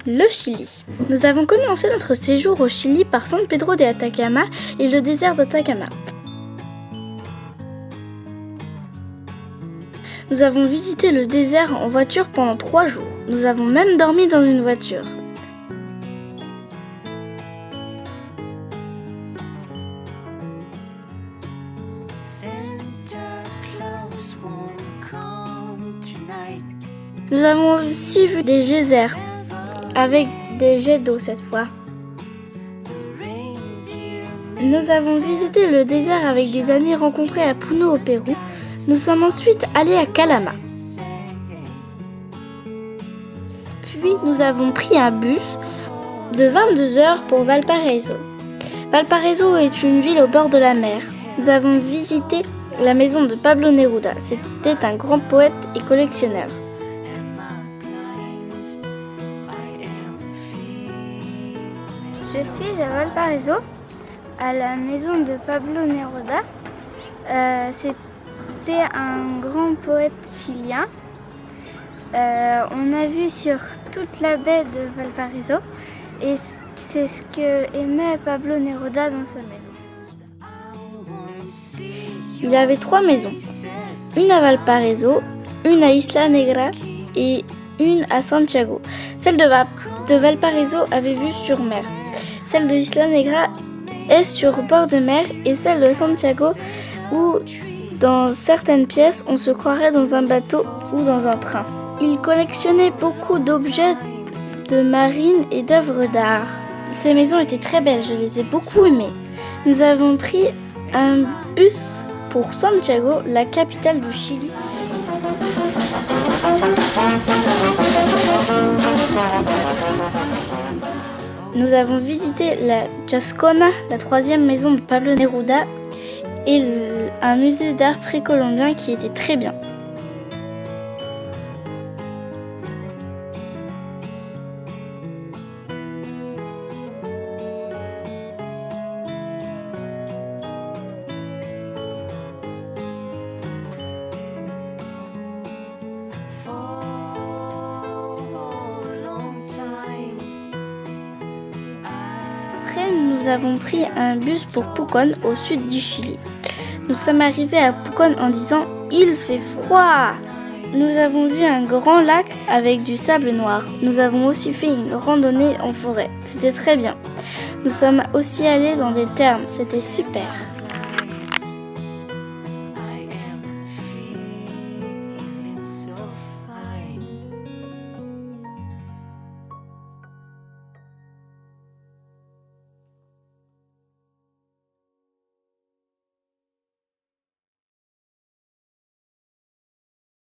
Le Chili. Nous avons commencé notre séjour au Chili par San Pedro de Atacama et le désert d'Atacama. Nous avons visité le désert en voiture pendant 3 jours. Nous avons même dormi dans une voiture. Nous avons aussi vu des geysers, avec des jets d'eau cette fois. Nous avons visité le désert avec des amis rencontrés à Puno au Pérou. Nous sommes ensuite allés à Calama. Puis nous avons pris un bus de 22 heures pour Valparaiso. Valparaiso est une ville au bord de la mer. Nous avons visité la maison de Pablo Neruda. C'était un grand poète et collectionneur. Je suis à Valparaiso, à la maison de Pablo Neruda. C'était un grand poète chilien. On a vu sur toute la baie de Valparaiso et c'est ce que aimait Pablo Neruda dans sa maison. Il avait 3 maisons, une à Valparaiso, une à Isla Negra et une à Santiago. Celle de Valparaiso avait vue sur mer. Celle de Isla Negra est sur bord de mer et celle de Santiago où dans certaines pièces on se croirait dans un bateau ou dans un train. Il collectionnait beaucoup d'objets de marine et d'œuvres d'art. Ces maisons étaient très belles, je les ai beaucoup aimées. Nous avons pris un bus pour Santiago, la capitale du Chili. Nous avons visité la Chascona, la 3e maison de Pablo Neruda, et un musée d'art précolombien qui était très bien. Nous avons pris un bus pour Pucón, au sud du Chili. Nous sommes arrivés à Pucón en disant « Il fait froid !» Nous avons vu un grand lac avec du sable noir. Nous avons aussi fait une randonnée en forêt. C'était très bien. Nous sommes aussi allés dans des thermes. C'était super.